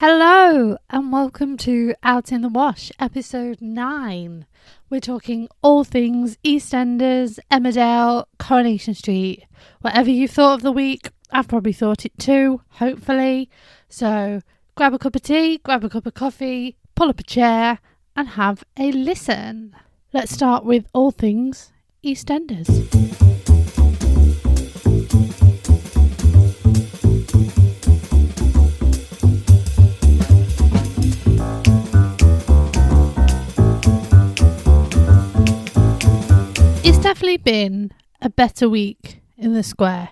Hello and welcome to Out in the Wash, episode 9. We're talking all things EastEnders, Emmerdale, Coronation Street. Whatever you thought of the week, I've probably thought it too, hopefully. So grab a cup of tea, grab a cup of coffee, pull up a chair and have a listen. Let's start with all things EastEnders. Definitely been a better week in the square.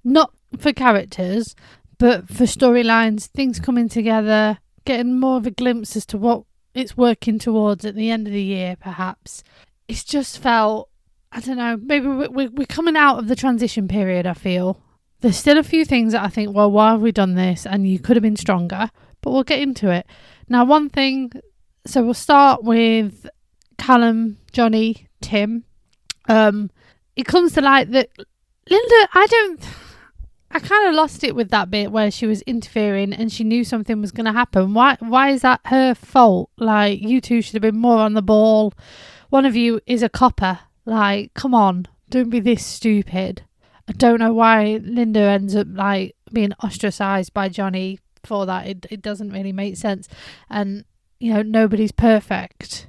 Not for characters, but for storylines, things coming together, getting more of a glimpse as to what it's working towards at the end of the year, perhaps. It's just felt, I don't know, maybe we're coming out of the transition period, I feel. There's still a few things that I think, well, why have we done this? And you could have been stronger, but we'll get into it. Now, one thing, so we'll start with Callum, Johnny, Tim. It comes to light that Linda, I kind of lost it with that bit where she was interfering and she knew something was going to happen. Why is that her fault? Like, you two should have been more on the ball. One of you is a copper. Like, come on, don't be this stupid. I don't know why Linda ends up like being ostracized by Johnny for that. It doesn't really make sense. And, you know, nobody's perfect.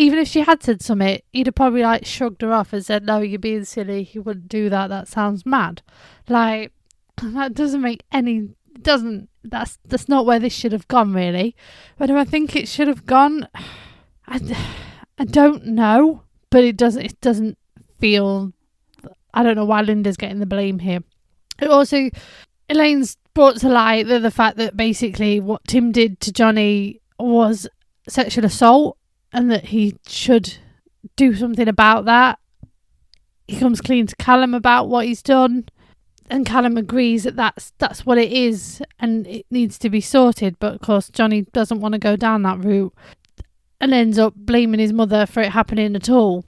Even if she had said something, he'd have probably like shrugged her off and said, no, you're being silly. He wouldn't do that. That sounds mad. Like, that doesn't make any, that's not where this should have gone, really. Whether I think it should have gone, I don't know, but it doesn't feel, I don't know why Linda's getting the blame here. It also, Elaine's brought to light the fact that basically what Tim did to Johnny was sexual assault, and that he should do something about that. He comes clean to Callum about what he's done, and Callum agrees that that's what it is and it needs to be sorted. But of course Johnny doesn't want to go down that route and ends up blaming his mother for it happening at all.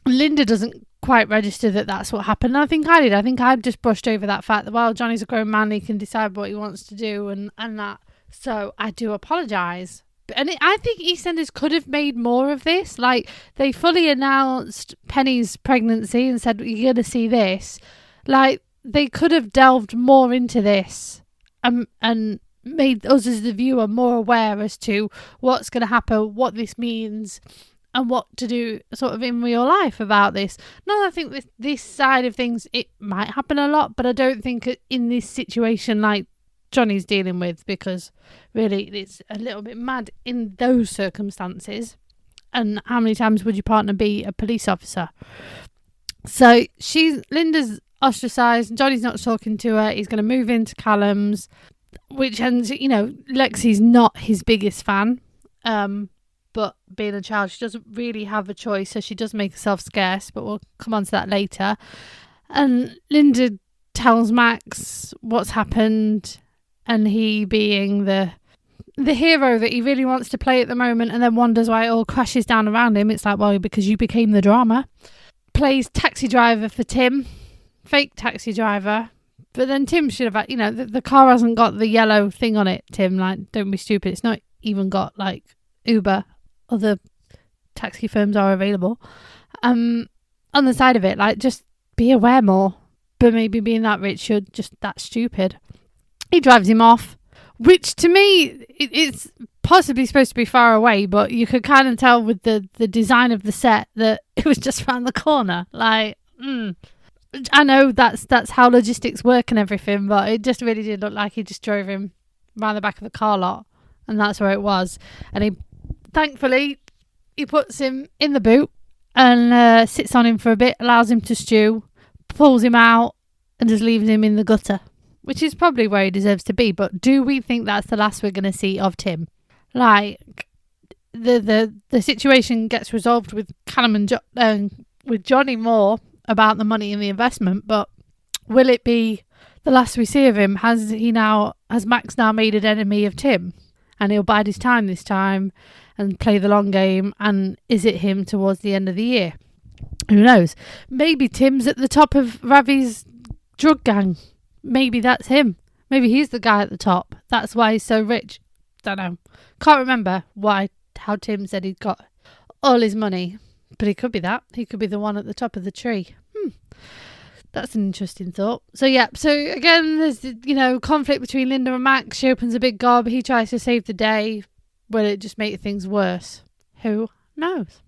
Linda doesn't quite register that that's what happened. I think I did. I think I just brushed over that fact that, well, Johnny's a grown man, he can decide what he wants to do and that. So I do apologise. And I think EastEnders could have made more of this. Like, they fully announced Penny's pregnancy and said, you're going to see this. Like, they could have delved more into this and made us as the viewer more aware as to what's going to happen, what this means, and what to do sort of in real life about this. No, I think this side of things, it might happen a lot, but I don't think in this situation, like, Johnny's dealing with, because really it's a little bit mad in those circumstances. And how many times would your partner be a police officer? So Linda's ostracised and Johnny's not talking to her. He's going to move into Callum's, which ends, you know, Lexi's not his biggest fan, but being a child, she doesn't really have a choice, so she does make herself scarce, but we'll come on to that later. And Linda tells Max what's happened, and he, being the hero that he really wants to play at the moment, and then wonders why it all crashes down around him. It's like, well, because you became the drama. Plays taxi driver for Tim, fake taxi driver. But then Tim should have, you know, the car hasn't got the yellow thing on it, Tim. Like, don't be stupid. It's not even got like Uber. Other taxi firms are available. On the side of it, like, just be aware more. But maybe being that rich, you're just that stupid. He drives him off, which to me, it's possibly supposed to be far away, but you could kind of tell with the design of the set that it was just around the corner. Like, I know that's how logistics work and everything, but it just really did look like he just drove him around the back of the car lot, and that's where it was. And thankfully, he puts him in the boot and sits on him for a bit, allows him to stew, pulls him out, and just leaves him in the gutter, which is probably where he deserves to be. But do we think that's the last we're going to see of Tim? Like, the situation gets resolved with Callum and with Johnny more about the money and the investment, but will it be the last we see of him? Has Max now made an enemy of Tim, and he'll bide his time this time and play the long game? And is it him towards the end of the year? Who knows? Maybe Tim's at the top of Ravi's drug gang. Maybe that's him. Maybe he's the guy at the top. That's why he's so rich. don't know. Can't remember how Tim said he'd got all his money, but he could be that. He could be the one at the top of the tree. That's an interesting thought. So again, there's, conflict between Linda and Max. She opens a big gob. He tries to save the day. Will it just make things worse? Who knows?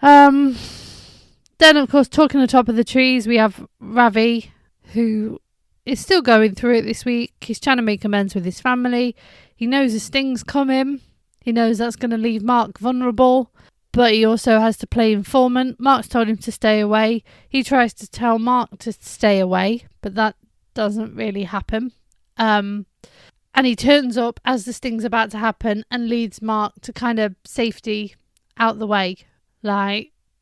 Then, of course, talking on top of the trees, we have Ravi, who is still going through it this week. He's trying to make amends with his family. He knows a sting's coming. He knows that's going to leave Mark vulnerable. But he also has to play informant. Mark's told him to stay away. He tries to tell Mark to stay away, but that doesn't really happen. And he turns up as the sting's about to happen and leads Mark to kind of safety out the way.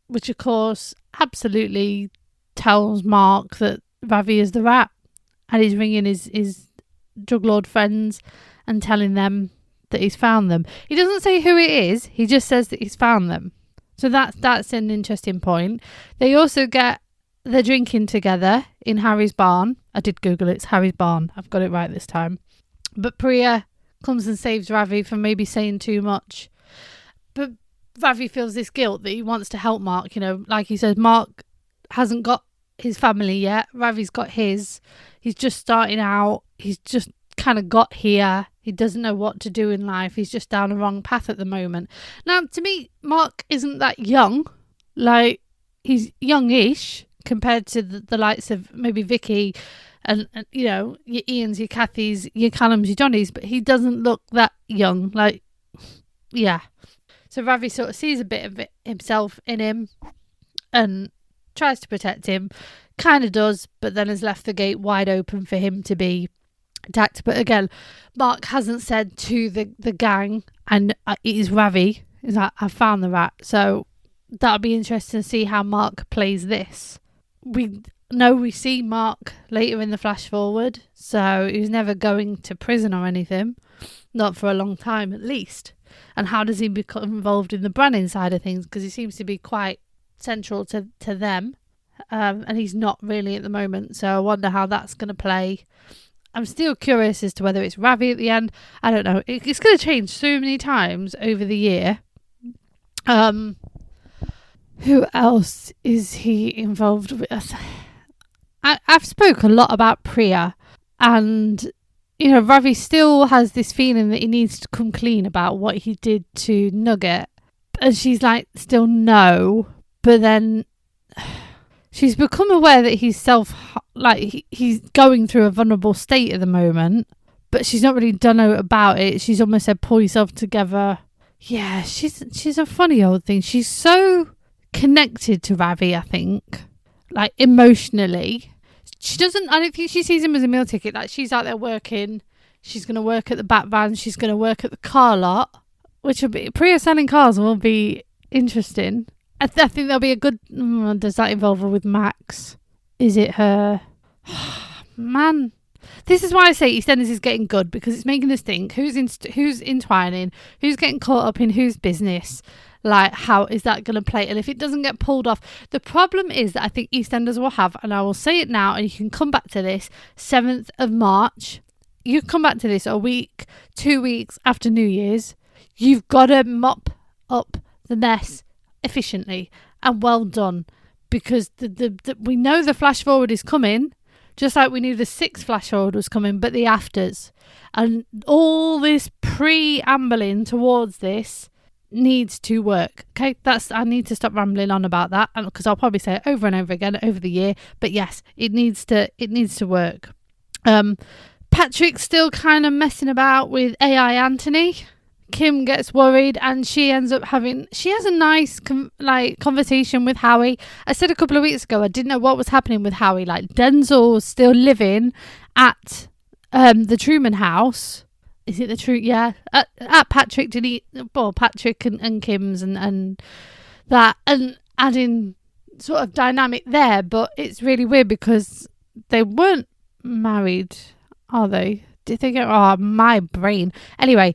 Which of course absolutely tells Mark that Ravi is the rat. And he's ringing his drug lord friends and telling them that he's found them. He doesn't say who it is. He just says that he's found them. So that's an interesting point. They also get the drinking together in Harry's barn. I did Google it. It's Harry's barn. I've got it right this time. But Priya comes and saves Ravi from maybe saying too much. But Ravi feels this guilt that he wants to help Mark. Like he said, Mark hasn't got his family yet. Ravi's got his. He's just starting out. He's just kind of got here. He doesn't know what to do in life. He's just down the wrong path at the moment. Now, to me, Mark isn't that young. He's youngish compared to the likes of maybe Vicky and your Ians, your Kathys, your Callums, your Johnnies, but he doesn't look that young. So Ravi sort of sees a bit of it himself in him and tries to protect him. Kind of does, but then has left the gate wide open for him to be attacked. But again, Mark hasn't said to the gang, and it is Ravi, is that I found the rat. So that'll be interesting to see how Mark plays this. We know we see Mark later in the flash forward, so he was never going to prison or anything, not for a long time at least. And how does he become involved in the Branning side of things? Because he seems to be quite central to them, and he's not really at the moment. So I wonder how that's going to play. I'm still curious as to whether it's Ravi at the end. I don't know. It's going to change so many times over the year. Who else is he involved with? I've spoke a lot about Priya, and Ravi still has this feeling that he needs to come clean about what he did to Nugget, and she's like, still no, but then she's become aware that he's he's going through a vulnerable state at the moment, but she's not really done out about it. She's almost said, pull yourself together. Yeah, she's a funny old thing. She's so connected to Ravi, I think, emotionally. I don't think she sees him as a meal ticket. She's out there working. She's going to work at the back van. She's going to work at the car lot, which will be, Priya selling cars will be interesting. I think there'll be a good, does that involve her with Max? Is it her? Man, this is why I say EastEnders is getting good, because it's making us think who's entwining, who's getting caught up in whose business. How is that going to play? And if it doesn't get pulled off, the problem is that I think EastEnders will have, and I will say it now, and you can come back to this, 7th of March. You come back to this a week, 2 weeks after New Year's. You've got to mop up the mess efficiently and well done, because we know the flash forward is coming, just like we knew the 6th flash forward was coming, but the afters. And all this preambling towards this needs to work. Okay, I need to stop rambling on about that, because I'll probably say it over and over again over the year, but yes, it needs to work. Patrick's still kind of messing about with AI Anthony. Kim gets worried, and she has a nice conversation with Howie. I said a couple of weeks ago I didn't know what was happening with Howie. Denzel was still living at the Truman house. Is it the truth? Yeah. At Patrick, Patrick and Kim's and that, and adding sort of dynamic there, but it's really weird because they weren't married, are they? Did they go? Oh, my brain. Anyway,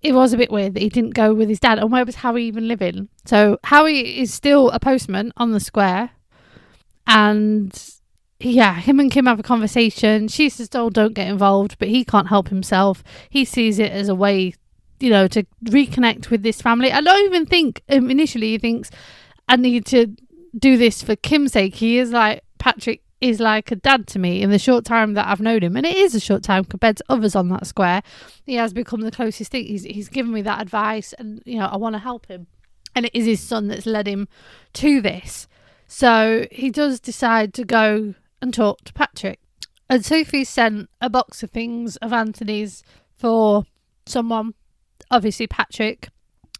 it was a bit weird that he didn't go with his dad. And where was Howie even living? So Howie is still a postman on the square, and him and Kim have a conversation. She says, "Oh, don't get involved," but he can't help himself. He sees it as a way, to reconnect with this family. I don't even think initially he thinks, I need to do this for Kim's sake. He is like, Patrick is like a dad to me in the short time that I've known him, and it is a short time compared to others on that square. He has become the closest thing. He's given me that advice, and I want to help him, and it is his son that's led him to this. So he does decide to go and talk to Patrick, and Sophie sent a box of things of Anthony's for someone, obviously Patrick,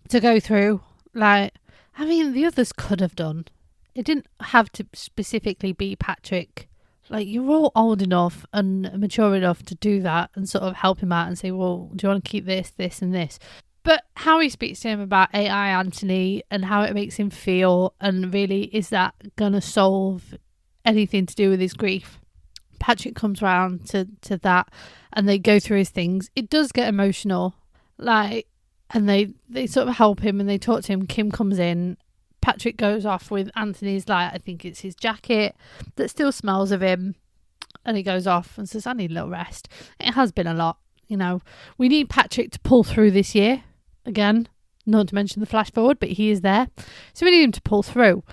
to go through. Like, I mean, the others could have done. It didn't have to specifically be Patrick. Like, you're all old enough and mature enough to do that and sort of help him out and say, well, do you want to keep this, this and this? But how he speaks to him about AI Anthony and how it makes him feel, and really, is that going to solve anything to do with his grief? Patrick comes round to that, and they go through his things. It does get emotional, like, and they sort of help him and they talk to him. Kim comes in. Patrick goes off with Anthony's, like, I think it's his jacket that still smells of him, and he goes off and says, I need a little rest. It has been a lot, we need Patrick to pull through this year again, not to mention the flash forward, but he is there, so we need him to pull through.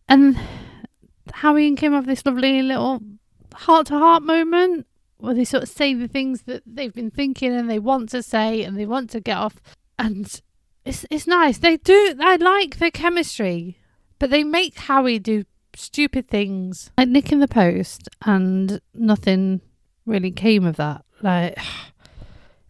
And Harry and Kim have this lovely little heart-to-heart moment where they sort of say the things that they've been thinking and they want to say and they want to get off, and it's nice. I like their chemistry, but they make Harry do stupid things like nicking the post, and nothing really came of that. Like,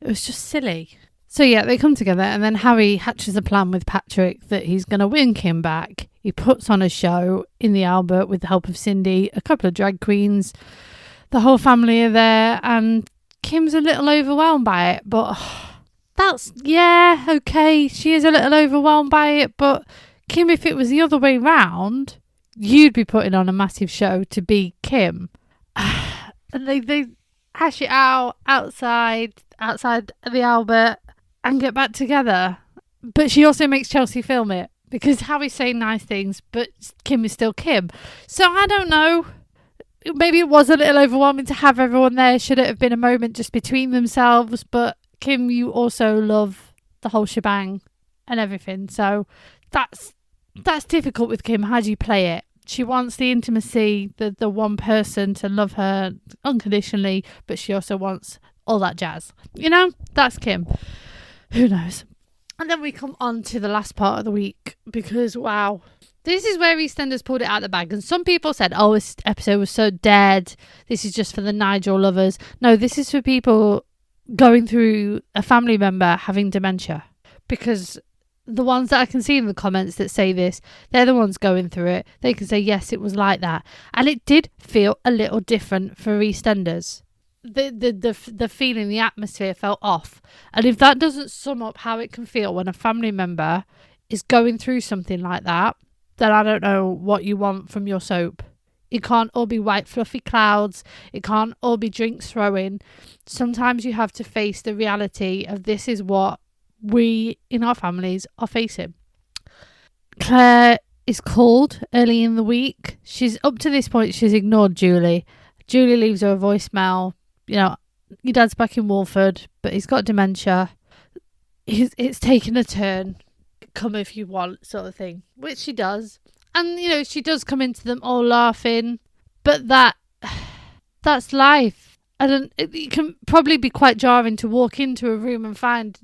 it was just silly. So yeah, they come together, and then Harry hatches a plan with Patrick that he's going to win Kim back. He puts on a show in the Albert with the help of Cindy, a couple of drag queens. The whole family are there, and Kim's a little overwhelmed by it, but okay, she is a little overwhelmed by it, but Kim, if it was the other way round, you'd be putting on a massive show to be Kim. And they hash it out outside the Albert and get back together. But she also makes Chelsea film it, because Harry's saying nice things, but Kim is still Kim. So I don't know. Maybe it was a little overwhelming to have everyone there. Should it have been a moment just between themselves? But Kim, you also love the whole shebang and everything. So that's difficult with Kim. How do you play it? She wants the intimacy, the one person to love her unconditionally, but she also wants all that jazz. That's Kim. Who knows? And then we come on to the last part of the week, because, wow, this is where EastEnders pulled it out of the bag. And some people said, oh, this episode was so dead. This is just for the Nigel lovers. No, this is for people going through a family member having dementia, because the ones that I can see in the comments that say this, they're the ones going through it. They can say, yes, it was like that. And it did feel a little different for EastEnders. The feeling, the atmosphere felt off. And if that doesn't sum up how it can feel when a family member is going through something like that, then I don't know what you want from your soap. It can't all be white fluffy clouds. It can't all be drinks throwing. Sometimes you have to face the reality of, this is what we in our families are facing. Claire is called early in the week. She's up to this point, she's ignored Julie. Julie leaves her a voicemail. Your dad's back in Walford, but he's got dementia. It's taken a turn. Come if you want, sort of thing, which she does. And she does come into them all laughing, but that's life. It can probably be quite jarring to walk into a room and find,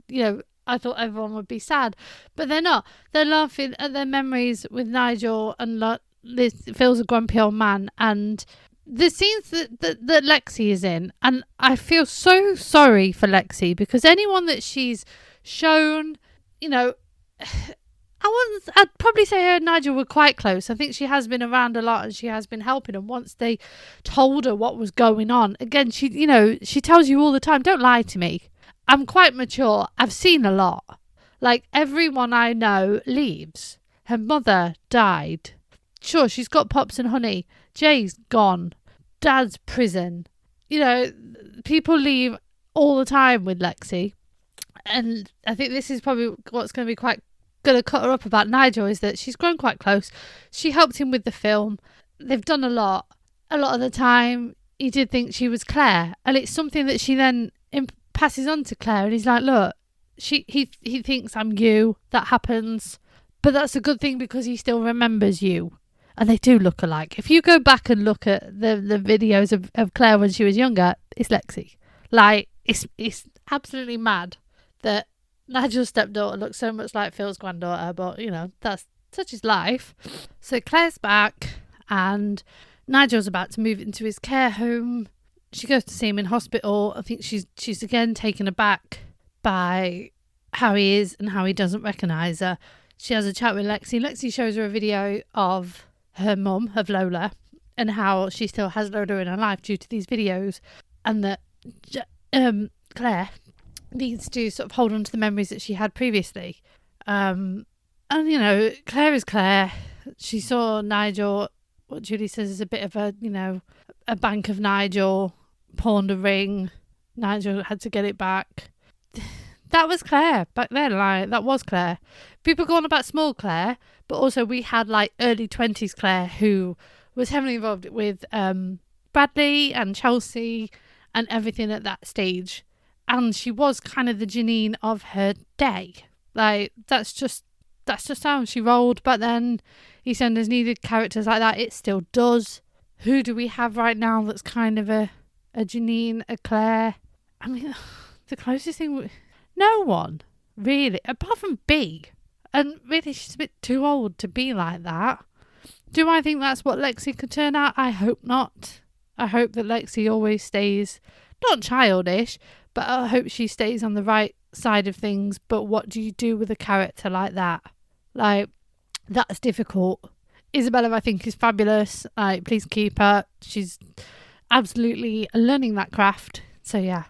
I thought everyone would be sad, but they're not. They're laughing at their memories with Nigel, and Phil's a grumpy old man, and the scenes that Lexi is in, and I feel so sorry for Lexi, because anyone that she's shown, I'd probably say her and Nigel were quite close. I think she has been around a lot and she has been helping. And once they told her what was going on, again, she tells you all the time, don't lie to me. I'm quite mature. I've seen a lot. Like, everyone I know leaves. Her mother died. Sure, she's got Pops and Honey. Jay's gone. Dad's prison. People leave all the time with Lexi. And I think this is probably what's going to be quite going to cut her up about Nigel, is that she's grown quite close. She helped him with the film. they've done a lot. A lot of the time, he did think she was Claire, and it's something that she then passes on to Claire, and he's like, look, he thinks I'm you. That happens, but that's a good thing because he still remembers you. And they do look alike. If you go back and look at the videos of Claire when she was younger, it's Lexi. Like, it's absolutely mad that Nigel's stepdaughter looks so much like Phil's granddaughter, but, you know, that's such is life. So Claire's back, and Nigel's about to move into his care home. She goes to see him in hospital. I think she's again taken aback by how he is and how he doesn't recognise her. She has a chat with Lexi. Lexi shows her a video of her mum, of Lola, and how she still has Lola in her life due to these videos, and that Claire needs to sort of hold on to the memories that she had previously. And, you know, Claire is Claire. She saw Nigel, what Julie says is a bit of a, you know, a bank of Nigel, pawned a ring. Nigel had to get it back. That was Claire back then. Like, that was Claire. People go on about small Claire, but also we had like early 20s Claire who was heavily involved with Bradley and Chelsea and everything at that stage. And she was kind of the Janine of her day. Like, that's just how she rolled. But then EastEnders needed characters like that. It still does. Who do we have right now that's kind of a Janine, a Claire? I mean, the closest thing... No one, really, apart from B. And really, she's a bit too old to be like that. Do I think that's what Lexi could turn out? I hope not. I hope that Lexi always stays, not childish, but I hope she stays on the right side of things. But what do you do with a character like that? Like, that's difficult. Isabella, I think, is fabulous. Like, please keep her. She's absolutely learning that craft. So, yeah.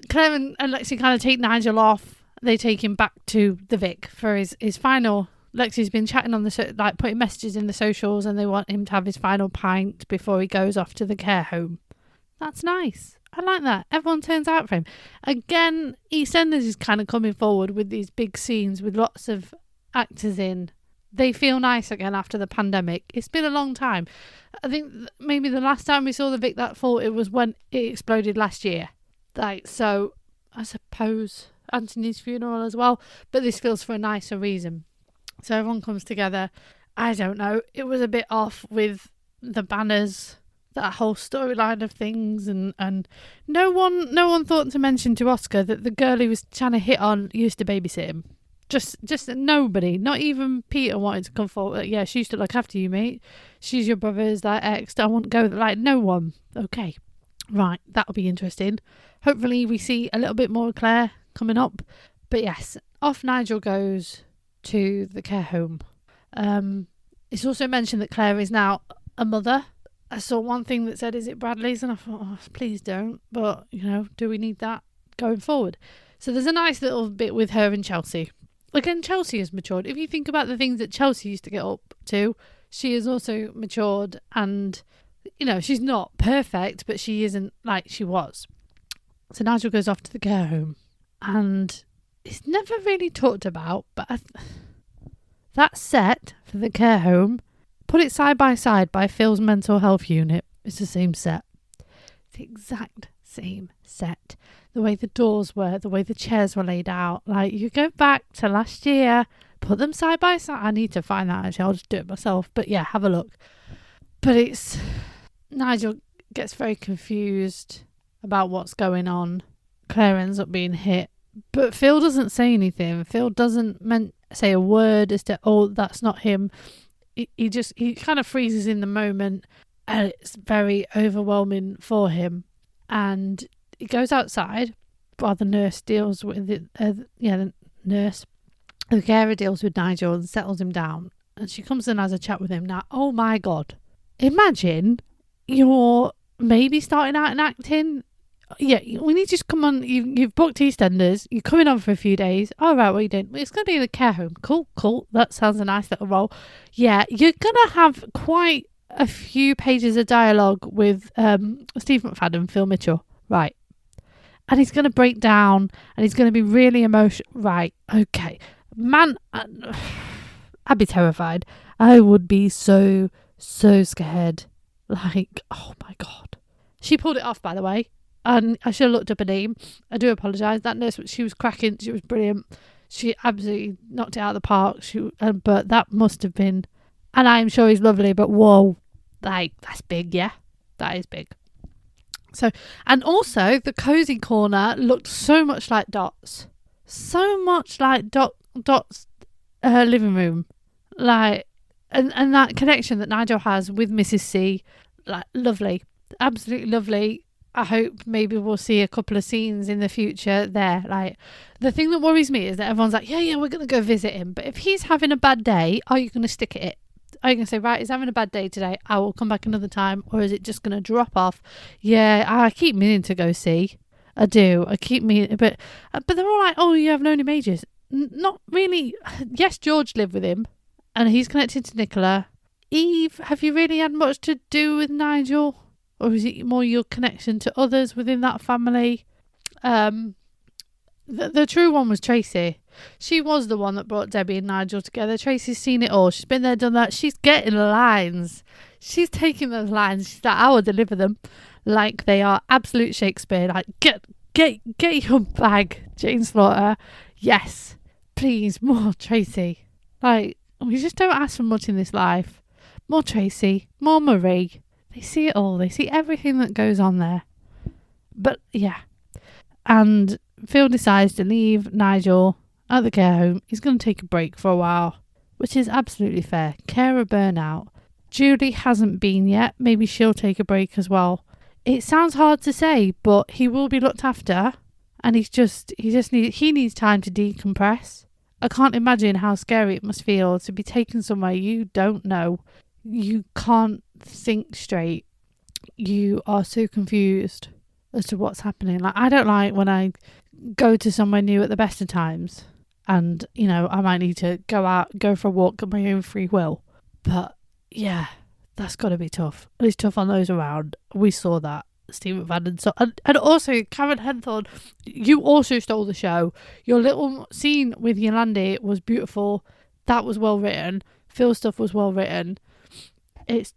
Claire and Lexi kind of take Nigel off. They take him back to the Vic for his final. Lexi's been chatting on putting messages in the socials, and they want him to have his final pint before he goes off to the care home. That's nice. I like that. Everyone turns out for him. Again, EastEnders is kind of coming forward with these big scenes with lots of actors in. They feel nice again after the pandemic. It's been a long time. I think maybe the last time we saw the Vic that fall, it was when it exploded last year. Like, so I suppose Anthony's funeral as well, but this feels for a nicer reason. So everyone comes together. I don't know. It was a bit off with the banners, that whole storyline of things, and no one thought to mention to Oscar that the girl he was trying to hit on used to babysit him. Just nobody, not even Peter wanted to come forward. Yeah, she used to look after you, mate. She's your brother's like ex. I won't go like no one. Okay. Right, that'll be interesting. Hopefully we see a little bit more of Claire coming up. But yes, off Nigel goes to the care home. It's also mentioned that Claire is now a mother. I saw one thing that said, is it Bradley's? And I thought, oh, please don't. But, you know, do we need that going forward? So there's a nice little bit with her and Chelsea. Again, Chelsea has matured. If you think about the things that Chelsea used to get up to, she has also matured, and... you know, she's not perfect, but she isn't like she was. So Nigel goes off to the care home, and it's never really talked about, but that set for the care home, put it side by side by Phil's mental health unit. It's the same set. It's the exact same set. The way the doors were, the way the chairs were laid out. Like, you go back to last year, put them side by side. I need to find that, actually. I'll just do it myself. But yeah, have a look. But it's... Nigel gets very confused about what's going on. Claire ends up being hit. But Phil doesn't say anything. Phil doesn't say a word as to, oh, that's not him. He kind of freezes in the moment, and it's very overwhelming for him. And he goes outside while the nurse deals with it. The nurse, the carer, deals with Nigel and settles him down. And she comes in and has a chat with him. Now, oh my God. Imagine you're maybe starting out in acting. Yeah, we need you to come on. You've booked EastEnders. You're coming on for a few days. All right, what are you doing? It's going to be the care home. Cool. That sounds a nice little role. Yeah, you're going to have quite a few pages of dialogue with Steve McFadden, Phil Mitchell. Right. And he's going to break down, and he's going to be really emotional. Right, okay. Man, I'd be terrified. I would be so scared. Like, oh my God. She pulled it off, by the way. And I should have looked up her name. I do apologise. That nurse, she was cracking. She was brilliant. She absolutely knocked it out of the park. But that must have been, and I'm sure he's lovely, but whoa, like, that's big, yeah? That is big. So, and also the cozy corner looked so much like Dot's. So much like Dot's living room. Like, and that connection that Nigel has with Mrs. C, like, lovely. Absolutely lovely. I hope maybe we'll see a couple of scenes in the future there. Like, the thing that worries me is that everyone's like, yeah, we're going to go visit him. But if he's having a bad day, are you going to stick at it? Are you going to say, right, he's having a bad day today, I will come back another time? Or is it just going to drop off? Yeah, I keep meaning to go see. I do. I keep meaning, but they're all like, oh, you have known him ages. Not really. Yes, George lived with him and he's connected to Nicola. Eve, have you really had much to do with Nigel? Or is it more your connection to others within that family? The true one was Tracy. She was the one that brought Debbie and Nigel together. Tracy's seen it all. She's been there, done that. She's getting lines. She's taking those lines. She's like, I will deliver them like they are absolute Shakespeare. Like, get your bag, Jane Slaughter. Yes, please, more Tracy. Like, we just don't ask for much in this life. More Tracy, more Marie. They see it all. They see everything that goes on there. But yeah. And Phil decides to leave Nigel at the care home. He's going to take a break for a while, which is absolutely fair. Carer burnout. Julie hasn't been yet. Maybe she'll take a break as well. It sounds hard to say, but he will be looked after, and he needs time to decompress. I can't imagine how scary it must feel to be taken somewhere you don't know. You can't think straight. You are so confused as to what's happening. Like, I don't like when I go to somewhere new at the best of times, and I might need to go for a walk at my own free will. But yeah, that's got to be tough. It's tough on those around. We saw that, Stephen Van and also Karen Henthorne. You also stole the show. Your little scene with Yolande was beautiful. That was well written. Phil's stuff was well written. It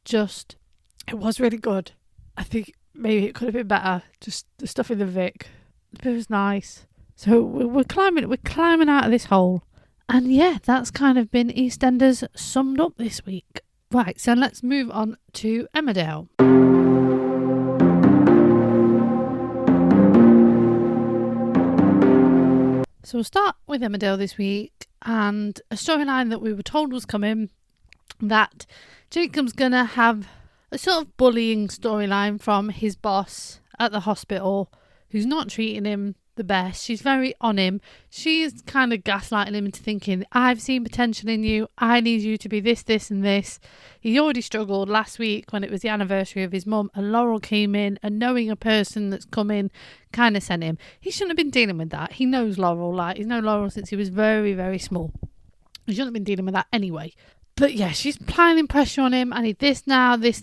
was really good. I think maybe it could have been better. Just the stuff in the Vic. It was nice. So we're climbing out of this hole. And yeah, that's kind of been EastEnders summed up this week. Right, so let's move on to Emmerdale. So we'll start with Emmerdale this week, and a storyline that we were told was coming, that Jacob's going to have a sort of bullying storyline from his boss at the hospital, who's not treating him the best. She's very on him. She's kind of gaslighting him into thinking, I've seen potential in you. I need you to be this, this and this. He already struggled last week when it was the anniversary of his mum, and Laurel came in, and knowing a person that's come in kind of sent him. He shouldn't have been dealing with that. He knows Laurel. He's known Laurel since he was very, very small. He shouldn't have been dealing with that anyway. But yeah, she's piling pressure on him. I need this now, this.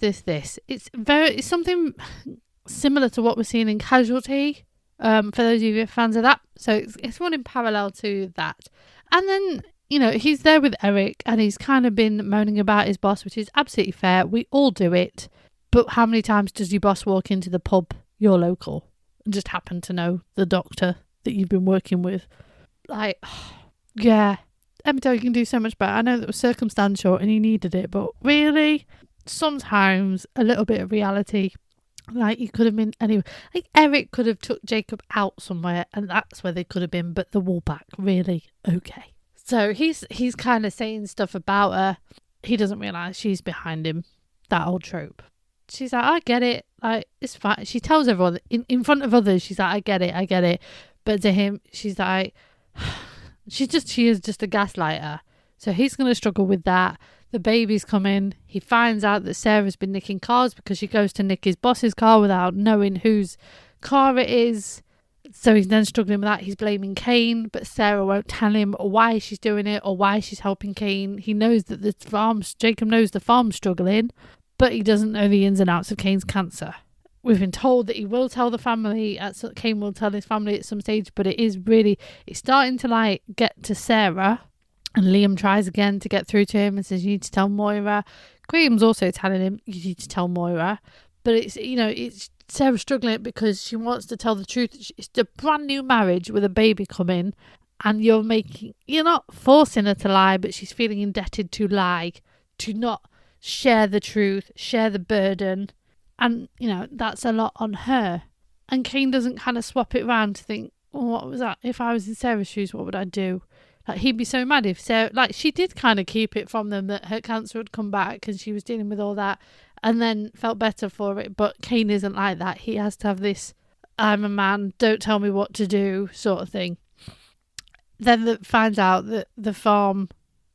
It's something similar to what we're seeing in Casualty. For those of you fans of that. So it's running parallel to that. And then, he's there with Eric, and he's kind of been moaning about his boss, which is absolutely fair. We all do it. But how many times does your boss walk into the pub, your local, and just happen to know the doctor that you've been working with? Like, yeah, Emmerdale, you can do so much better. I know that was circumstantial and you needed it, but really, sometimes a little bit of reality. Like, you could have been anyway. Like, Eric could have took Jacob out somewhere, and that's where they could have been. But the wall back, really, okay. So he's kind of saying stuff about her. He doesn't realise she's behind him. That old trope. She's like, I get it. Like, it's fine. She tells everyone in front of others. She's like, I get it. But to him, she's like, she is just a gaslighter. So he's going to struggle with that. The baby's coming. He finds out that Sarah's been nicking cars because she goes to nick his boss's car without knowing whose car it is. So he's then struggling with that. He's blaming Cain, but Sarah won't tell him why she's doing it or why she's helping Cain. He knows that Jacob knows the farm's struggling, but he doesn't know the ins and outs of Cain's cancer. We've been told that he will tell the family, Cain will tell his family at some stage, but it's starting to get to Sarah. And Liam tries again to get through to him and says, you need to tell Moira. Graham's also telling him, you need to tell Moira. But it's Sarah struggling because she wants to tell the truth. It's a brand new marriage with a baby coming, and you're not forcing her to lie, but she's feeling indebted to lie, to not share the truth, share the burden. And, that's a lot on her. And Cain doesn't kind of swap it around to think, well, what was that? If I was in Sarah's shoes, what would I do? Like, he'd be so mad if Sarah, like, she did kind of keep it from them that her cancer had come back and she was dealing with all that and then felt better for it. But Cain isn't like that. He has to have this, I'm a man, don't tell me what to do sort of thing. Then finds out that the farm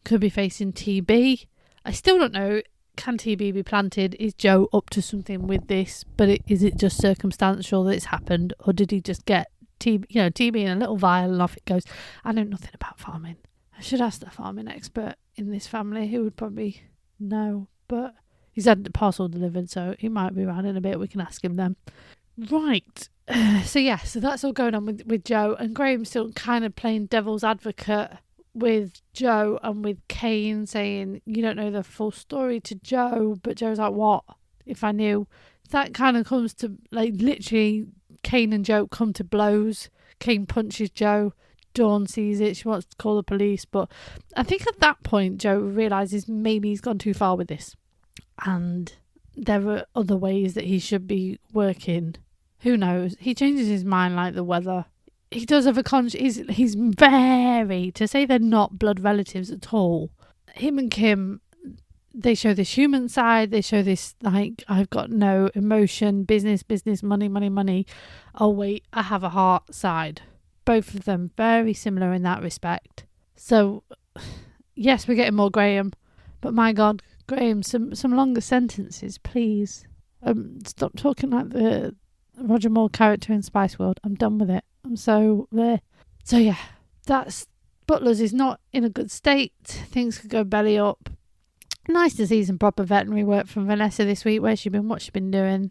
could be facing TB. I still don't know, can TB be planted? Is Joe up to something with this? But is it just circumstantial that it's happened? Or did he just get TB in a little vial and off it goes? I know nothing about farming. I should ask the farming expert in this family who would probably know. But he's had the parcel delivered, so he might be around in a bit. We can ask him then. Right. So that's all going on with Joe. And Graham's still kind of playing devil's advocate with Joe and with Cain, saying, you don't know the full story to Joe. But Joe's like, what? If I knew. That kind of comes to, like, literally, Cain and Joe come to blows. Cain punches Joe. Dawn sees it. She wants to call the police. But I think at that point, Joe realises maybe he's gone too far with this. And there are other ways that he should be working. Who knows? He changes his mind like the weather. He does have a conscience. He's very, to say they're not blood relatives at all. Him and Kim, they show this human side. They show this, like, I've got no emotion, business, money. Oh, wait, I have a heart side. Both of them very similar in that respect. So, yes, we're getting more Graham. But my God, Graham, some longer sentences, please. Stop talking like the Roger Moore character in Spice World. I'm done with it. I'm so there. So yeah, that's Butler's is not in a good state. Things could go belly up. Nice to see some proper veterinary work from Vanessa this week. Where's she been? What's she been doing?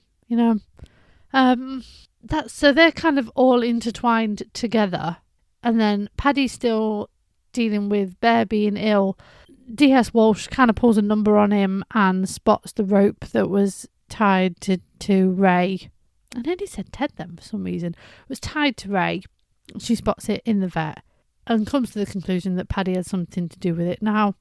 So they're kind of all intertwined together. And then Paddy's still dealing with Bear being ill. D.S. Walsh kind of pulls a number on him and spots the rope that was tied to Ray. I nearly said Ted then for some reason. It was tied to Ray. She spots it in the vet and comes to the conclusion that Paddy had something to do with it. Now,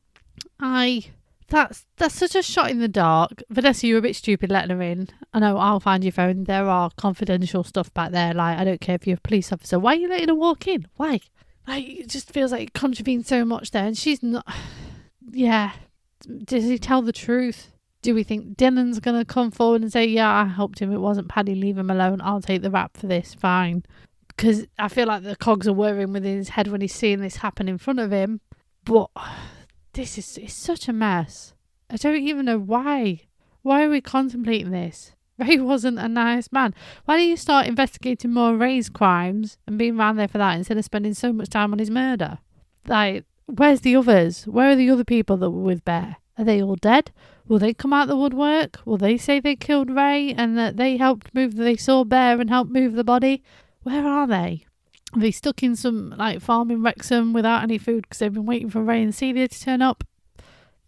that's such a shot in the dark. Vanessa, you were a bit stupid letting her in. I know, I'll find your phone. There are confidential stuff back there. Like, I don't care if you're a police officer. Why are you letting her walk in? Why? Like, it just feels like it contravenes so much there. And she's not... Yeah. Does he tell the truth? Do we think Dylan's going to come forward and say, yeah, I helped him, it wasn't Paddy, leave him alone, I'll take the rap for this, fine? Because I feel like the cogs are whirring within his head when he's seeing this happen in front of him. But it's such a mess. I don't even know why. Why are we contemplating this? Ray wasn't a nice man. Why don't you start investigating more Ray's crimes and being around there for that instead of spending so much time on his murder? Like, where's the others? Where are the other people that were with Bear? Are they all dead? Will they come out the woodwork? Will they say they killed Ray and that they saw Bear and helped move the body? Where are they? Are they stuck in some farm in Wrexham without any food because they've been waiting for Ray and Celia to turn up?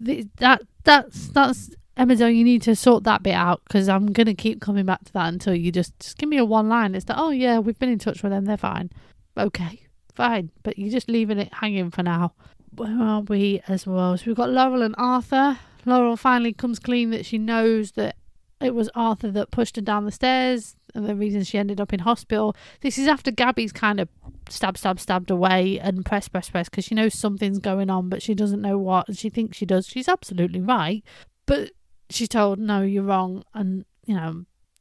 That's Emmerdale, you need to sort that bit out, because I'm going to keep coming back to that until you just give me a one line. It's that, oh yeah, we've been in touch with them, they're fine. Okay, fine. But you're just leaving it hanging for now. Where are we as well? So we've got Laurel and Arthur. Laurel finally comes clean that she knows that it was Arthur that pushed her down the stairs and the reason she ended up in hospital. This is after Gabby's kind of stabbed away and press because she knows something's going on, but she doesn't know what, and she thinks she does. She's absolutely right, but she's told, no, you're wrong, and,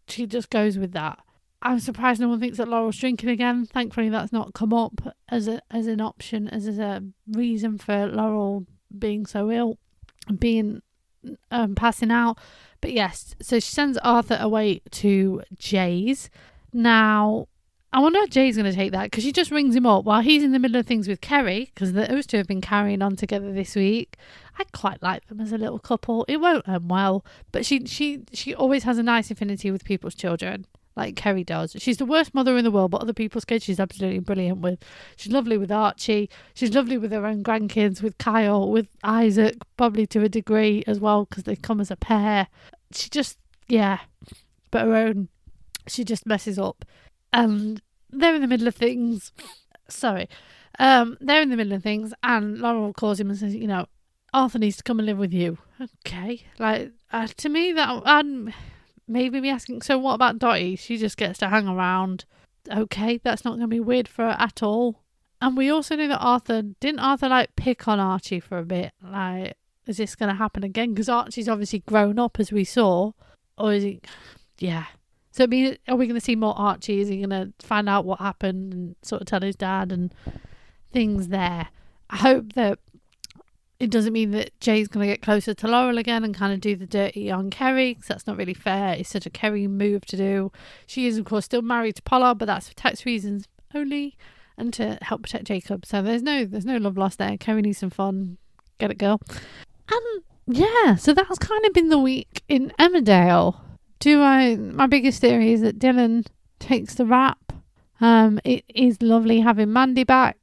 she just goes with that. I'm surprised no one thinks that Laurel's drinking again. Thankfully, that's not come up as an option, as a reason for Laurel being so ill and being passing out. But yes, so she sends Arthur away to Jay's. Now, I wonder how Jay's going to take that, because she just rings him up while he's in the middle of things with Kerry, because those two have been carrying on together this week. I quite like them as a little couple. It won't end well, but she always has a nice affinity with people's children. like Kerry does. She's the worst mother in the world, but other people's kids she's absolutely brilliant with. She's lovely with Archie. She's lovely with her own grandkids, with Kyle, with Isaac, probably to a degree as well, because they come as a pair. She just, yeah, but her own, she just messes up. And they're in the middle of things. They're in the middle of things, and Laurel calls him and says, you know, Arthur needs to come and live with you. Okay. Like, to me, that I'd maybe be asking, so what about Dottie? She just gets to hang around. Okay, that's not going to be weird for her at all. And we also know that didn't Arthur like pick on Archie for a bit? Like, is this going to happen again? Because Archie's obviously grown up, as we saw. Or is he, yeah. So, I mean, are we going to see more Archie? Is he going to find out what happened and sort of tell his dad and things there? I hope that it doesn't mean that Jay's going to get closer to Laurel again and kind of do the dirty on Kerry, because that's not really fair. It's such a Kerry move to do. She is, of course, still married to Pollard, but that's for tax reasons only and to help protect Jacob. So there's no love lost there. Kerry needs some fun. Get it, girl. And yeah, so that's kind of been the week in Emmerdale. My biggest theory is that Dylan takes the rap. It is lovely having Mandy back.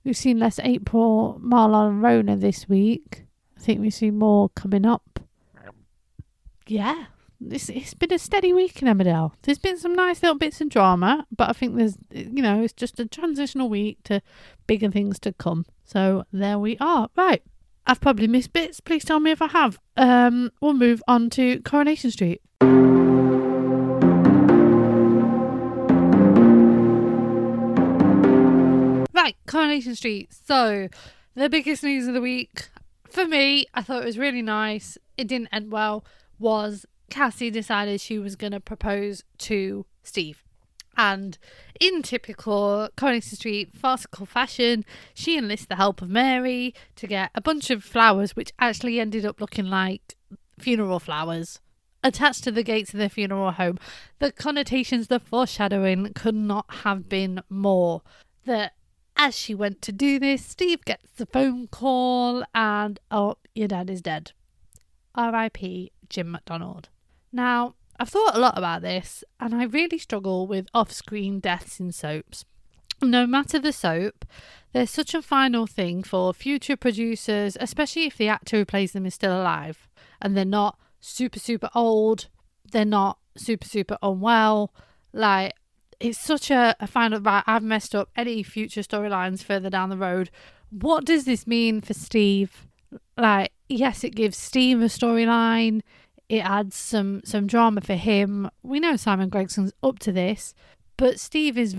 We've seen less April, Marlon and Rona this week. I think we see more coming up. Yeah, it's been a steady week in Emmerdale. There's been some nice little bits of drama, but I think there's, it's just a transitional week to bigger things to come. So there we are. Right, I've probably missed bits. Please tell me if I have. We'll move on to Coronation Street. Right, Coronation Street. So, the biggest news of the week, for me, I thought it was really nice, it didn't end well, was Cassie decided she was going to propose to Steve. And in typical Coronation Street farcical fashion, she enlists the help of Mary to get a bunch of flowers, which actually ended up looking like funeral flowers, attached to the gates of their funeral home. The connotations, the foreshadowing could not have been more. That as she went to do this, Steve gets the phone call and, oh, your dad is dead. R.I.P. Jim McDonald. Now, I've thought a lot about this, and I really struggle with off-screen deaths in soaps. No matter the soap, there's such a final thing for future producers, especially if the actor who plays them is still alive, and they're not super, super old, they're not super, super unwell. Like, it's such a final, right, I've messed up any future storylines further down the road. What does this mean for Steve? Like, yes, it gives Steve a storyline. It adds some drama for him. We know Simon Gregson's up to this, but Steve is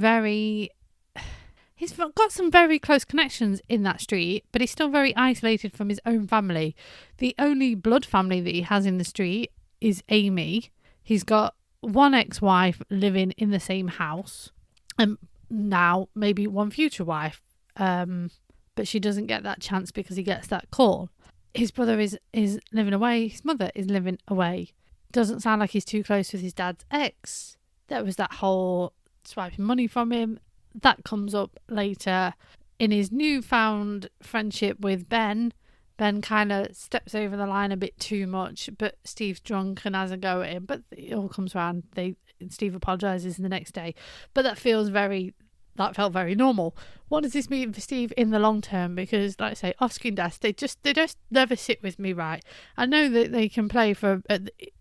he's got some very close connections in that street, but he's still very isolated from his own family. The only blood family that he has in the street is Amy. He's got one ex-wife living in the same house, and now maybe one future wife, but she doesn't get that chance because he gets that call. His brother is living away. His mother is living away. Doesn't sound like he's too close with his dad's ex. There was that whole swiping money from him. That comes up later in his newfound friendship with Ben. Ben kind of steps over the line a bit too much, but Steve's drunk and has a go at him. But it all comes around. Steve apologises the next day. But that felt very normal. What does this mean for Steve in the long term? Because, like I say, off-screen deaths, they just never sit with me right. I know that they can play for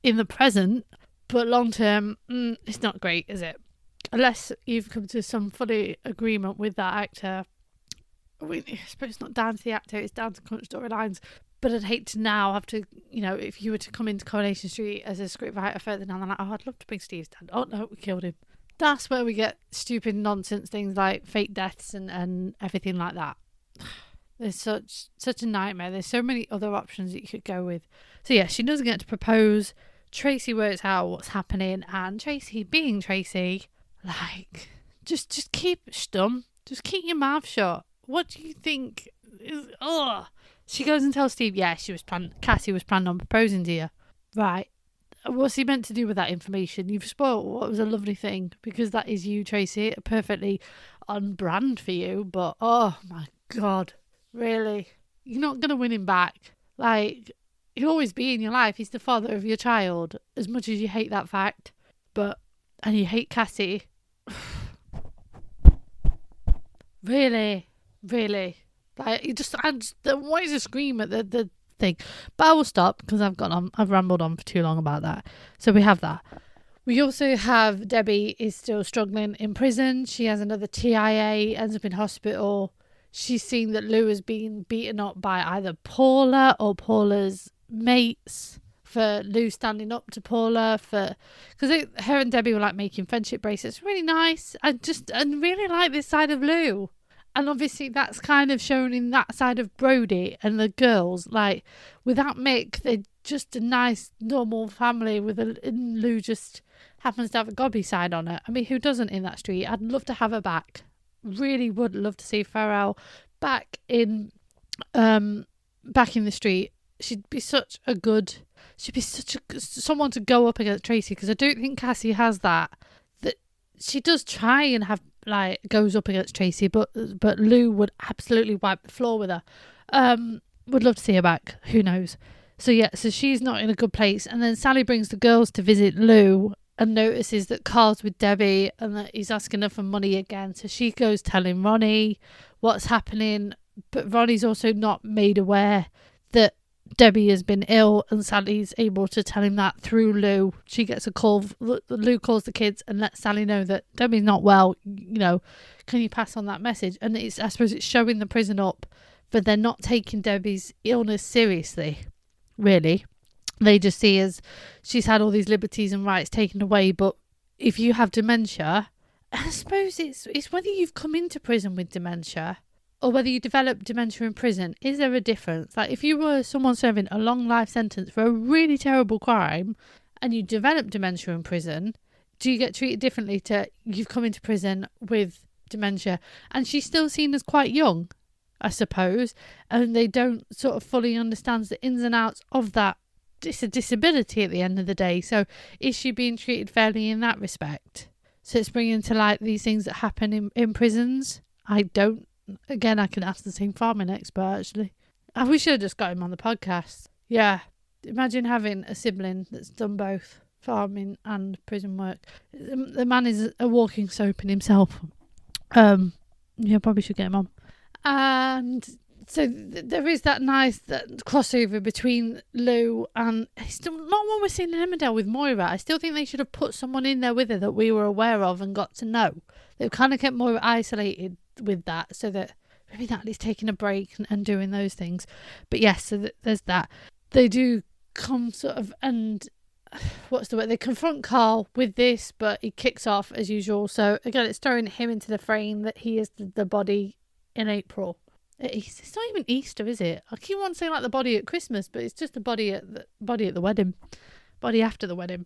in the present, but long term, it's not great, is it? Unless you've come to some funny agreement with that actor. I suppose it's not down to the actor, it's down to current storylines. But I'd hate to now have to, if you were to come into Coronation Street as a scriptwriter further down the line, I'd love to bring Steve's dad. Oh no, we killed him. That's where we get stupid nonsense things like fake deaths and everything like that. There's such a nightmare. There's so many other options that you could go with. So yeah, she doesn't get to propose. Tracy works out what's happening, and Tracy, being Tracy, like, just keep stum. Just keep your mouth shut. What do you think? She goes and tells Steve, yeah, Cassie was planning on proposing to you. Right. What's he meant to do with that information? You've spoiled what was a lovely thing, because that is you, Tracy, perfectly on brand for you. But oh my God, really? You're not going to win him back. Like, he'll always be in your life. He's the father of your child, as much as you hate that fact. But and you hate Cassie. Really? Like, I wanted to scream at the thing. But I will stop because I've rambled on for too long about that. So we have that. We also have Debbie is still struggling in prison. She has another TIA, ends up in hospital. She's seen that Lou has been beaten up by either Paula or Paula's mates for Lou standing up to Paula because her and Debbie were like making friendship bracelets. Really nice. I really like this side of Lou. And obviously that's kind of shown in that side of Brodie and the girls. Like, without Mick, they're just a nice, normal family and Lou just happens to have a gobby side on her. I mean, who doesn't in that street? I'd love to have her back. Really would love to see Farrell back in the street. She'd be such someone to go up against Tracy, because I don't think Cassie has that she does try and have goes up against Tracy, but Lou would absolutely wipe the floor with her. Would love to see her back. Who knows? So she's not in a good place. And then Sally brings the girls to visit Lou and notices that Carl's with Debbie and that he's asking her for money again. So she goes telling Ronnie what's happening, but Ronnie's also not made aware that Debbie has been ill, and Sally's able to tell him that through Lou. She gets a call. Lou calls the kids and lets Sally know that Debbie's not well. Can you pass on that message? And I suppose it's showing the prison up, but they're not taking Debbie's illness seriously, really. They just see as she's had all these liberties and rights taken away. But if you have dementia, I suppose it's whether you've come into prison with dementia or whether you develop dementia in prison. Is there a difference? Like, if you were someone serving a long life sentence for a really terrible crime and you develop dementia in prison, do you get treated differently to you've come into prison with dementia? And she's still seen as quite young, I suppose, and they don't sort of fully understand the ins and outs of that. It's a disability at the end of the day. So is she being treated fairly in that respect? So it's bringing to light these things that happen in prisons. Again, I can ask the same farming expert, actually. We should have just got him on the podcast. Yeah. Imagine having a sibling that's done both farming and prison work. The man is a walking soap in himself. Probably should get him on. And so there is that crossover between Lou and... It's still not what we're seeing in Emmerdale with Moira. I still think they should have put someone in there with her that we were aware of and got to know. They've kind of kept Moira isolated with that, so that maybe Natalie's taking a break and doing those things. But yes, so there's that. They do come sort of, and what's the word? They confront Carl with this, but he kicks off as usual. So again, it's throwing him into the frame that he is the body in April. It's not even Easter, is it? I keep on saying like the body at Christmas, but it's just the body at the wedding, body after the wedding.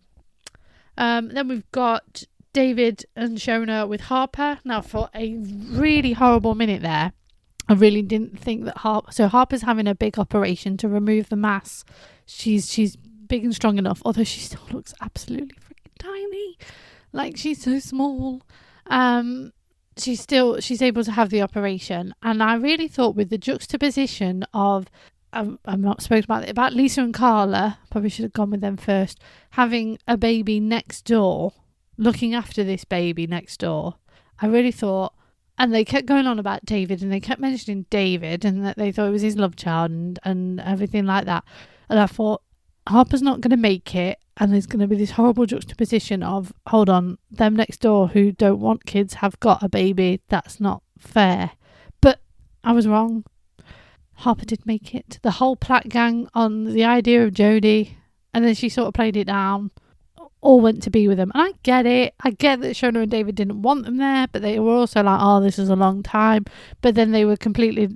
Then we've got David and Shona with Harper. Now, for a really horrible minute there, I really didn't think that Harper's having a big operation to remove the mass. She's big and strong enough, although she still looks absolutely freaking tiny. Like, she's so small. She's able to have the operation, and I really thought with the juxtaposition of I'm not spoken about Lisa and Carla, probably should have gone with them first, having a baby next door, looking after this baby next door. I really thought, and they kept going on about David, and they kept mentioning David, and that they thought it was his love child and everything like that. And I thought, Harper's not going to make it, and there's going to be this horrible juxtaposition of, hold on, them next door who don't want kids have got a baby. That's not fair. But I was wrong. Harper did make it. The whole Platt gang on the idea of Jodie, and then she sort of played it down, all went to be with them. And I get it. I get that Shona and David didn't want them there, but they were also like, oh, this is a long time. But then they were completely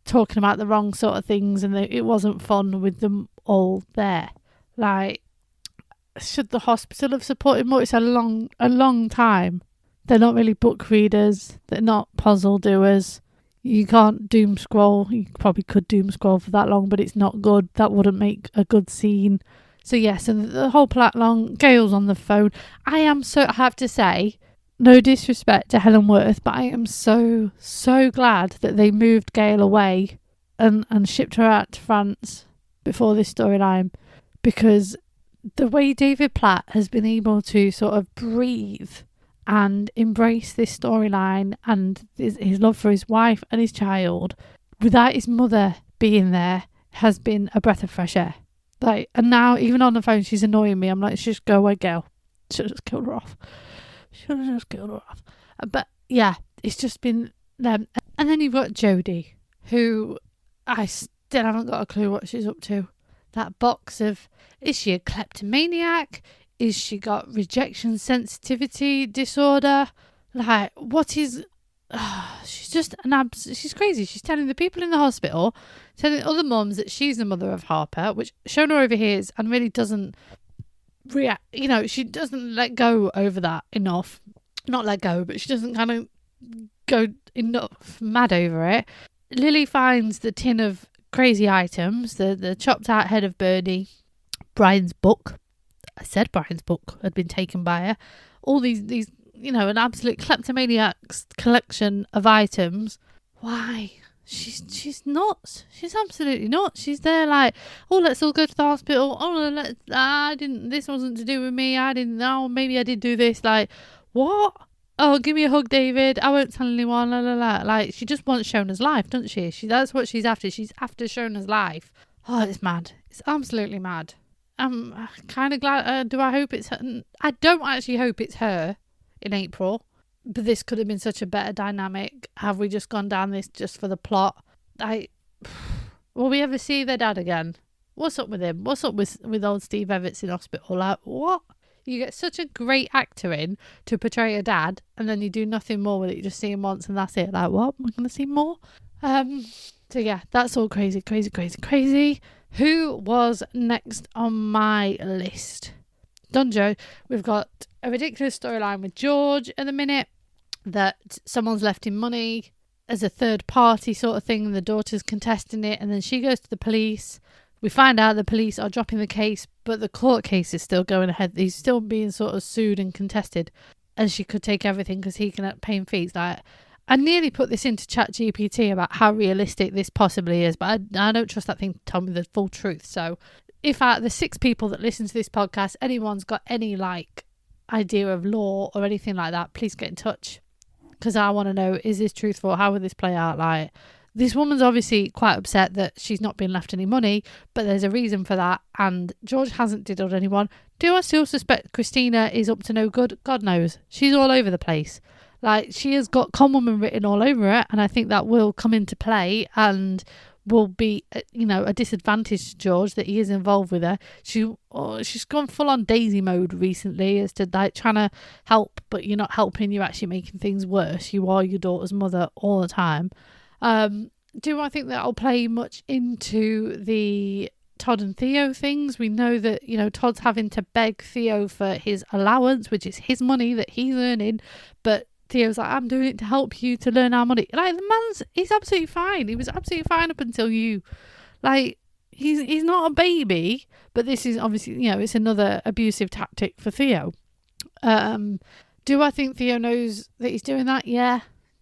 talking about the wrong sort of things, and it wasn't fun with them all there. Like, should the hospital have supported more? It's a long time. They're not really book readers. They're not puzzle doers. You can't doom scroll. You probably could doom scroll for that long, but it's not good. That wouldn't make a good scene. So yes, and the whole plot long, Gail's on the phone. I have to say, no disrespect to Helen Worth, but I am so glad that they moved Gail away and shipped her out to France before this storyline, because the way David Platt has been able to sort of breathe and embrace this storyline and his love for his wife and his child without his mother being there has been a breath of fresh air. Like, and now even on the phone she's annoying me. I'm like, just go away, girl. Should have just killed her off. But yeah, it's just been them. And then you've got Jodie, who I still haven't got a clue what she's up to. That box of, is she a kleptomaniac? Is she got rejection sensitivity disorder? Like, what is... she's just she's crazy. She's telling the people in the hospital, telling other mums that she's the mother of Harper, which Shona overhears and really doesn't react. You know, she doesn't let go over that enough. Not let go, but she doesn't kind of go enough mad over it. Lily finds the tin of crazy items, the chopped out head of Birdie, Brian's book. I said Brian's book had been taken by her. All these, you know, an absolute kleptomaniac's collection of items. Why? She's nuts. She's absolutely nuts. She's there like, oh, let's all go to the hospital. Oh, this wasn't to do with me. I didn't know. Maybe I did do this. Like, what? Oh, give me a hug, David. I won't tell anyone. La, la, la. Like, she just wants Shona's life, doesn't she? That's what she's after. She's after Shona's life. Oh, it's mad. It's absolutely mad. I'm kind of glad. Do I hope it's her? I don't actually hope it's her in April. But this could have been such a better dynamic. Have we just gone down this just for the plot? Will we ever see their dad again? What's up with him? What's up with old Steve Evans in hospital? Like, what? You get such a great actor in to portray a dad, and then you do nothing more with it. You just see him once and that's it. Like, what? Am I going to see more? So yeah, that's all crazy. Who was next on my list? Done, Joe. We've got a ridiculous storyline with George at the minute, that someone's left him money as a third party sort of thing, and the daughter's contesting it, and then she goes to the police. We find out the police are dropping the case, but the court case is still going ahead. He's still being sort of sued and contested, and she could take everything because he can pay him fees. Like, I nearly put this into ChatGPT about how realistic this possibly is, but I don't trust that thing to tell me the full truth. So if out of the 6 people that listen to this podcast, anyone's got any like idea of law or anything like that, please get in touch, because I want to know, is this truthful? How will this play out? Like, this woman's obviously quite upset that she's not been left any money, but there's a reason for that, and George hasn't diddled anyone. Do I still suspect Christina is up to no good? God knows. She's all over the place. Like, she has got con woman written all over it, and I think that will come into play and will be, you know, a disadvantage to George that he is involved with her. She's gone full on Daisy mode recently, as to like trying to help, but you're not helping, you're actually making things worse. You are your daughter's mother all the time. Do I think that'll play much into the Todd and Theo things? We know that, you know, Todd's having to beg Theo for his allowance, which is his money that he's earning, but Theo's like, I'm doing it to help you to learn our money. Like, the he's absolutely fine. He was absolutely fine up until you. Like, he's not a baby, but this is obviously, you know, it's another abusive tactic for Theo. Do I think Theo knows that he's doing that? Yeah,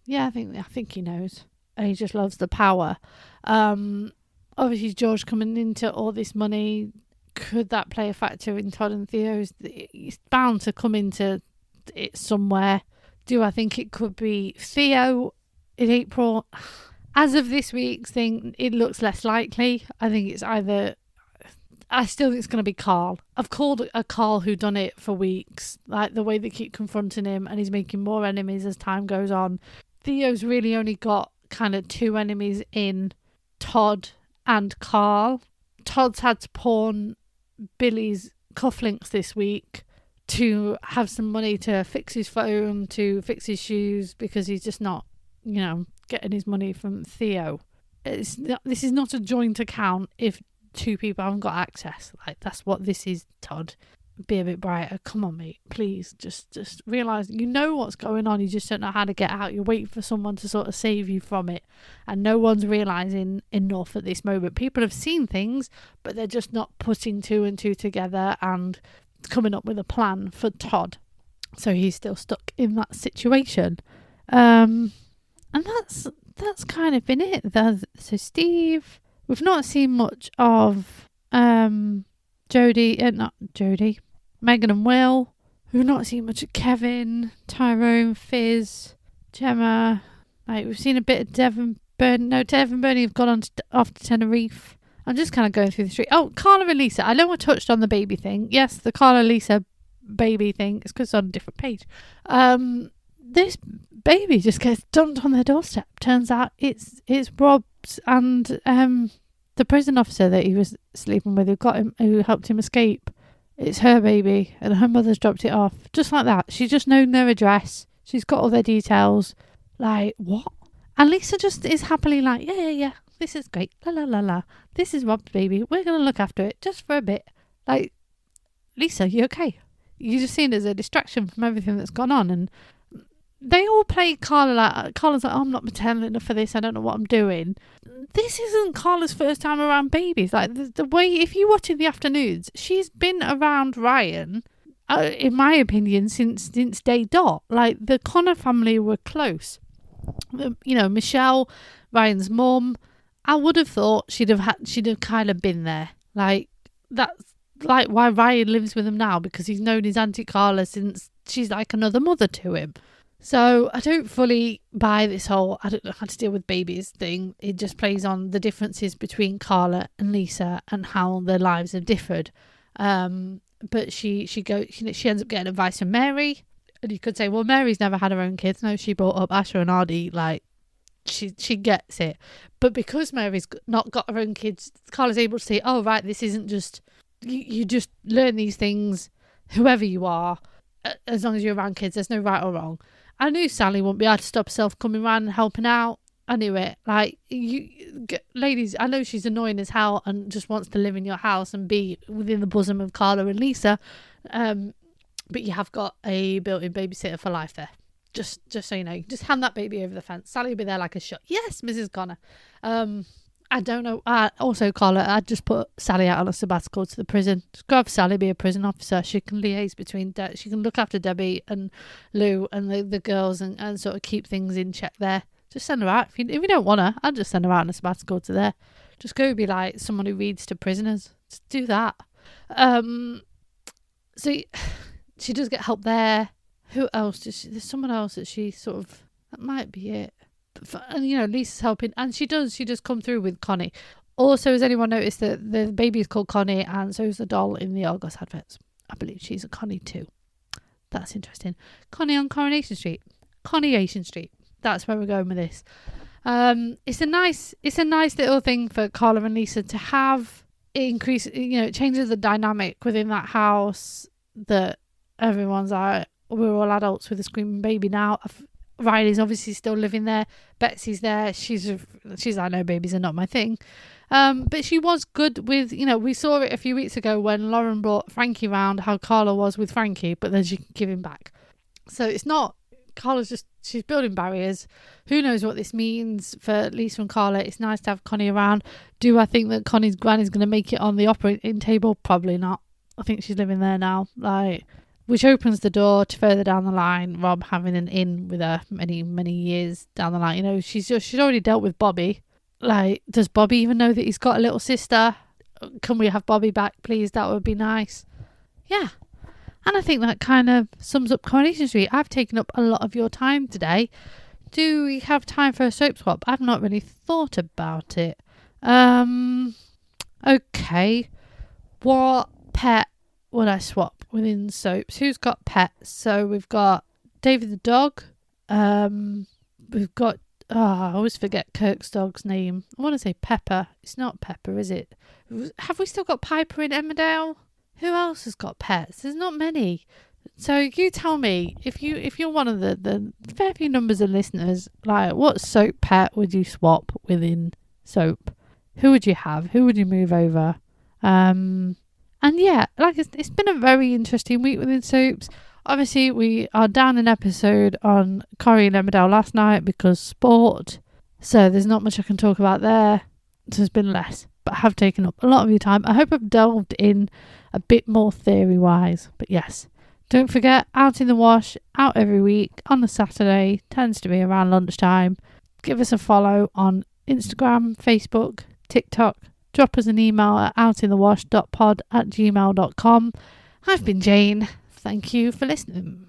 I think he knows, and he just loves the power. Obviously George coming into all this money, could that play a factor in Todd and Theo's? It's bound to come into it somewhere. Do I think it could be Theo in April? As of this week's thing, it looks less likely. I think it's either... I still think it's going to be Carl. I've called a Carl who done it for weeks. Like, the way they keep confronting him, and he's making more enemies as time goes on. Theo's really only got kind of 2 enemies in Todd and Carl. Todd's had to pawn Billy's cufflinks this week to have some money to fix his phone, to fix his shoes, because he's just not, you know, getting his money from Theo. This is not a joint account if 2 people haven't got access. Like, that's what this is, Todd. Be a bit brighter. Come on, mate. Please, just realise you know what's going on. You just don't know how to get out. You're waiting for someone to sort of save you from it. And no one's realising enough at this moment. People have seen things, but they're just not putting 2 and 2 together and coming up with a plan for Todd. So he's still stuck in that situation. And that's kind of been it. So Steve, we've not seen much of Megan and Will. We've not seen much of Kevin, Tyrone, Fizz, Gemma. Like, we've seen a bit of Devon Burney have gone off to Tenerife. I'm just kind of going through the street. Oh, Carla and Lisa. I know I touched on the baby thing. Yes, the Carla Lisa baby thing. It's because it's on a different page. This baby just gets dumped on their doorstep. Turns out it's Rob's and the prison officer that he was sleeping with who helped him escape. It's her baby, and her mother's dropped it off. Just like that. She's just known their address. She's got all their details. Like, what? And Lisa just is happily like, yeah, this is great. La, la, la, la. This is Rob's baby. We're going to look after it just for a bit. Like, Lisa, you okay? You're just seen as a distraction from everything that's gone on. And they all play Carla like, Carla's like, oh, I'm not maternal enough for this. I don't know what I'm doing. This isn't Carla's first time around babies. Like, the way, if you watch in the afternoons, she's been around Ryan, in my opinion, since day dot. Like, the Connor family were close. You know, Michelle, Ryan's mum, I would have thought she'd have kind of been there. Like, that's like why Ryan lives with them now, because he's known his Auntie Carla since she's like another mother to him. So I don't fully buy this whole I don't know how to deal with babies thing. It just plays on the differences between Carla and Lisa and how their lives have differed. But she ends up getting advice from Mary. And you could say, well, Mary's never had her own kids. No, she brought up Asher and Ardy. Like, she gets it. But because Mary's not got her own kids, Carla's able to say, oh, right, this isn't just... You just learn these things, whoever you are, as long as you're around kids. There's no right or wrong. I knew Sally wouldn't be able to stop herself coming around and helping out. I knew it. Like, you ladies, I know she's annoying as hell and just wants to live in your house and be within the bosom of Carla and Lisa. But you have got a built-in babysitter for life there. Just so you know. Just hand that baby over the fence. Sally will be there like a shot. Yes, Mrs. Connor. I don't know. Also, Carla, I'd just put Sally out on a sabbatical to the prison. Just grab Sally, be a prison officer. She can liaise between... she can look after Debbie and Lou and the girls and sort of keep things in check there. Just send her out. If you don't want her, I'd just send her out on a sabbatical to there. Just go be like someone who reads to prisoners. Just do that. So... She does get help there. Who else does she... There's someone else that she sort of... That might be it. And, you know, Lisa's helping. And she does come through with Connie. Also, has anyone noticed that the baby is called Connie and so is the doll in the Argos adverts? I believe she's a Connie too. That's interesting. Connie on Coronation Street. Conniation Street. That's where we're going with this. It's a nice little thing for Carla and Lisa to have. It increases, you know, it changes the dynamic within that house that... Everyone's like, we're all adults with a screaming baby now. Riley's obviously still living there. Betsy's there. She's like, no, babies are not my thing. But she was good with, you know, we saw it a few weeks ago when Lauren brought Frankie round, how Carla was with Frankie, but then she can give him back. So it's not, she's building barriers. Who knows what this means for Lisa and Carla. It's nice to have Connie around. Do I think that Connie's granny's going to make it on the operating table? Probably not. I think she's living there now. Like... Which opens the door to further down the line, Rob having an in with her many, many years down the line. You know, she's already dealt with Bobby. Like, does Bobby even know that he's got a little sister? Can we have Bobby back, please? That would be nice. Yeah. And I think that kind of sums up Coronation Street. I've taken up a lot of your time today. Do we have time for a soap swap? I've not really thought about it. Okay. What pet would I swap within soaps? Who's got pets? So we've got David the dog. We've got... I always forget Kirk's dog's name. I want to say Pepper. It's not Pepper, is it? Have we still got Piper in Emmerdale? Who else has got pets? There's not many. So you tell me, if you're one of the fair few numbers of listeners, like, what soap pet would you swap within soap? Who would you have? Who would you move over? And yeah, like it's been a very interesting week within soaps. Obviously, we are down an episode on Corrie and Emmerdale last night because sport. So there's not much I can talk about there. There's been less, but I have taken up a lot of your time. I hope I've delved in a bit more theory-wise. But yes, don't forget, Out in the Wash, out every week on a Saturday. Tends to be around lunchtime. Give us a follow on Instagram, Facebook, TikTok, drop us an email at outinthewash.pod@gmail.com. I've been Jane. Thank you for listening.